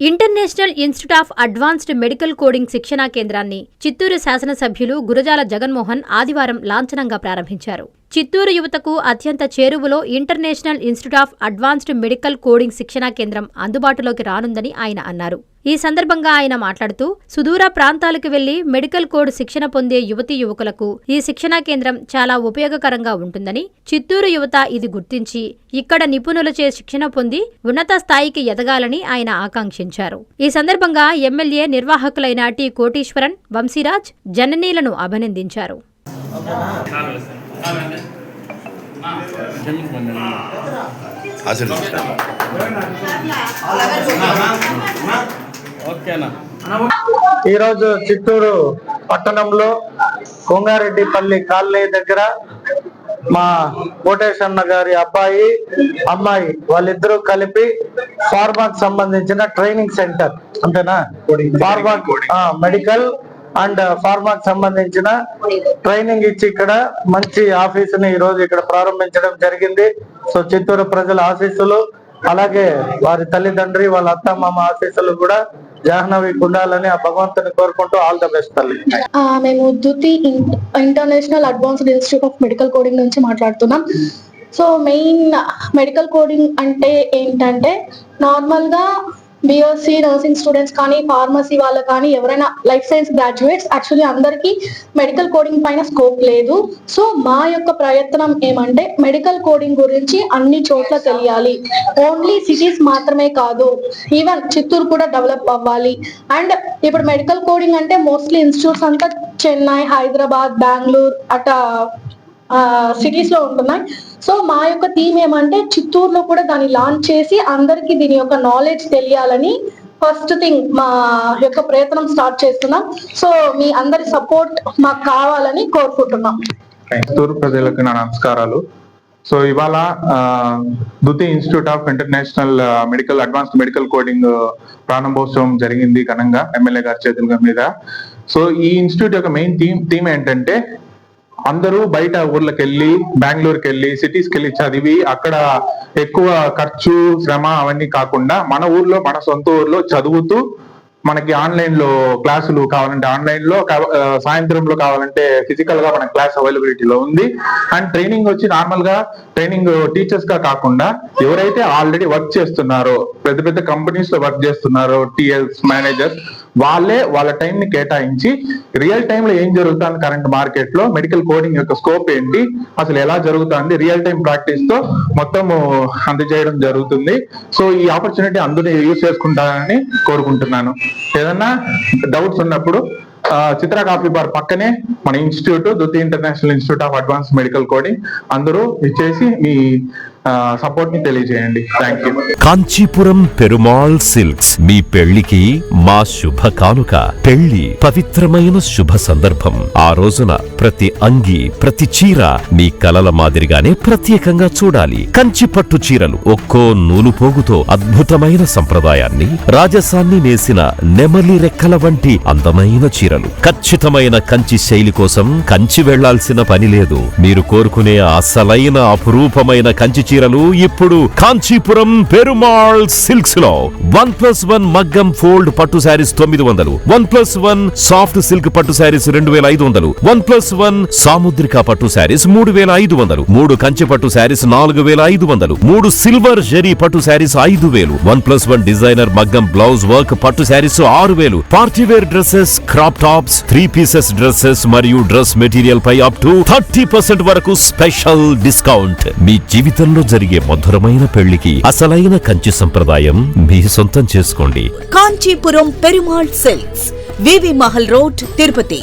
International institute of advanced medical coding శిక్షణా కేంద్రాన్ని చిత్తూరు శాసనసభ్యులు గురజాల జగన్మోహన్ ఆదివారం లాంఛనంగా ప్రారంభించారు. చిత్తూరు యువతకు అత్యంత చేరువలో international institute of advanced medical coding శిక్షణా కేంద్రం అందుబాటులోకి రానుందని ఆయన అన్నారు. ఈ సందర్భంగా ఆయన మాట్లాడుతూ సుదూర ప్రాంతాలకు వెళ్లి మెడికల్ కోడ్ శిక్షణ పొందే యువతీ యువకులకు ఈ శిక్షణా కేంద్రం చాలా ఉపయోగకరంగా ఉంటుందని, చిత్తూరు యువత ఇది గుర్తించి ఇక్కడ నిపుణులచే శిక్షణ పొంది ఉన్నత స్థాయికి ఎదగాలని ఆయన ఆకాంక్షించారు. ఈ సందర్భంగా ఎమ్మెల్యే నిర్వాహకులైన టి కోటీశ్వరన్, వంశీరాజ్, జననీలను అభినందించారు. ఈరోజు చిత్తూరు పట్టణంలో కొంగారెడ్డిపల్లి కాలనీ దగ్గర మా కోటేశన్న గారి అబ్బాయి అమ్మాయి వాళ్ళిద్దరూ కలిపి ఫార్మాకి సంబంధించిన ట్రైనింగ్ సెంటర్ అంతేనా, ఫార్మా మెడికల్ అండ్ ఫార్మాకి సంబంధించిన ట్రైనింగ్ ఇచ్చి ఇక్కడ మంచి ఆఫీసుని ఈ రోజు ఇక్కడ ప్రారంభించడం జరిగింది. సో చిత్తూరు ప్రజల ఆశీస్సులు, అలాగే వారి తల్లిదండ్రి వాళ్ళ అత్త మామ ఆశీస్సులు కూడా జాహ్నవికి ఉండాలని ఆ భగవంతుని కోరుకుంటూ ఆల్ ద బెస్ట్ తల్లి. మేము Duthi international advanced institute of medical coding నుంచి మాట్లాడుతున్నాం. సో మెయిన్ మెడికల్ కోడింగ్ అంటే ఏంటంటే నార్మల్ గా బిఎస్సి నర్సింగ్ స్టూడెంట్స్ కానీ, ఫార్మసీ వాళ్ళు కానీ, ఎవరైనా లైఫ్ సైన్స్ గ్రాడ్యుయేట్స్ యాక్చువల్లీ అందరికీ మెడికల్ కోడింగ్ పైన స్కోప్ లేదు. సో మా యొక్క ప్రయత్నం ఏమంటే మెడికల్ కోడింగ్ గురించి అన్ని చోట్ల తెలియాలి. ఓన్లీ సిటీస్ మాత్రమే కాదు, ఈవెన్ చిత్తూరు కూడా డెవలప్ అవ్వాలి. అండ్ ఇప్పుడు మెడికల్ కోడింగ్ అంటే మోస్ట్లీ ఇన్స్టిట్యూట్స్ అంతా చెన్నై, హైదరాబాద్, బెంగళూరు అట్లా సిటీస్ లో ఉంటున్నాయి. సో మా యొక్క థీమ్ ఏమంటే చిత్తూరులో కూడా దాన్ని లాంచ్ చేసి అందరికి దీని యొక్క నాలెడ్జ్ తెలియాలని ఫస్ట్ థింగ్ మా యొక్క ప్రయత్నం స్టార్ట్ చేస్తున్నాం. సో మీ అందరి సపోర్ట్ మాకు కావాలని కోరుకుంటున్నాం. చిత్తూరు ప్రజలకు నా నమస్కారాలు. సో ఇవాళ Duthi institute of international medical advanced medical coding ప్రారంభోత్సవం జరిగింది ఘనంగా ఎమ్మెల్యే గారి చేతుల మీద. సో ఈ ఇన్స్టిట్యూట్ యొక్క మెయిన్ థీమ్ ఏంటంటే అందరూ బయట ఊర్లకు వెళ్ళి, బెంగళూరుకి వెళ్ళి, సిటీస్కి వెళ్ళి చదివి అక్కడ ఎక్కువ ఖర్చు, శ్రమ అవన్నీ కాకుండా మన ఊర్లో, మన సొంత ఊర్లో చదువుతూ మనకి ఆన్లైన్ లో క్లాసులు కావాలంటే ఆన్లైన్ లో, సాయంత్రంలో కావాలంటే ఫిజికల్ గా మన క్లాస్ అవైలబిలిటీలో ఉంది. అండ్ ట్రైనింగ్ వచ్చి నార్మల్ గా ట్రైనింగ్ టీచర్స్ గా కాకుండా ఎవరైతే ఆల్రెడీ వర్క్ చేస్తున్నారో, పెద్ద పెద్ద కంపెనీస్ లో వర్క్ చేస్తున్నారో, టీఎల్స్, మేనేజర్స్, వాళ్ళే వాళ్ళ టైం ని కేటాయించి రియల్ టైమ్ లో ఏం జరుగుతుంది కరెంట్ మార్కెట్ లో, మెడికల్ కోడింగ్ యొక్క స్కోప్ ఏంటి, అసలు ఎలా జరుగుతుంది, రియల్ టైం ప్రాక్టీస్ తో మొత్తం అందజేయడం జరుగుతుంది. సో ఈ ఆపర్చునిటీ అందరూ యూజ్ చేసుకుంటారని కోరుకుంటున్నాను. ఏదన్నా డౌట్స్ ఉన్నప్పుడు చిత్ర కాఫీ బార్ పక్కనే మన institute, Duthi international institute of advance medical coding, అందరూ ఇచ్చేసి మీ సపోర్ట్ ని తెలియజేయండి. Thank you. Kanchipuram Perumal silks మీ పెళ్లికి మా శుభ కానుక. పెళ్లి పవిత్రమైన శుభ సందర్భం. ఆ రోజున ప్రతి అంగి, ప్రతి చీర మీ కలల మాదిరిగానే ప్రత్యేకంగా చూడాలి. కంచి పట్టు చీరలు ఒక్కో నూలు పోగుతో అద్భుతమైన సంప్రదాయాన్ని, రాజసాన్ని నేసిన నెమలి రెక్కల వంటి అందమైన చీరలు. ఖచ్చితమైన కంచి శైలి కోసం కంచి వెళ్లాల్సిన పని లేదు. మీరు కోరుకునే అసలైన అపురూపమైన కంచి చీరలు ఇప్పుడు కాంచీపురం పెరుమాళ్ సిల్క్స్ లో 1+1 మగ్గం ఫోల్డ్ పట్టు శారీస్ 900, 1+1 సాఫ్ట్ సిల్క్ పట్టు శారీస్ 2500, 1+1 సాముద్రిక పట్టు శారీస్ 3500, 3 కంచి పట్టు శారీస్ 4500, 3 సిల్వర్ జరీ పట్టు శారీస్ 5000, 1+1 డిజైనర్ మగ్గం బ్లౌజ్ వర్క్ పట్టు saris 6000, partywear dresses, crop tops, 3 pieces dresses మరియు డ్రెస్ మెటీరియల్ పై అప్ టు 30% వరకు స్పెషల్ డిస్కౌంట్. మీ జీవితంలో జరిగే మధురమైన పెళ్లికి అసలైన కంచి సంప్రదాయం మీ సొంతం చేసుకోండి. కాంచీపురం పెరుమాళ్ సిల్క్స్, వివి మహల్ రోడ్, తిరుపతి.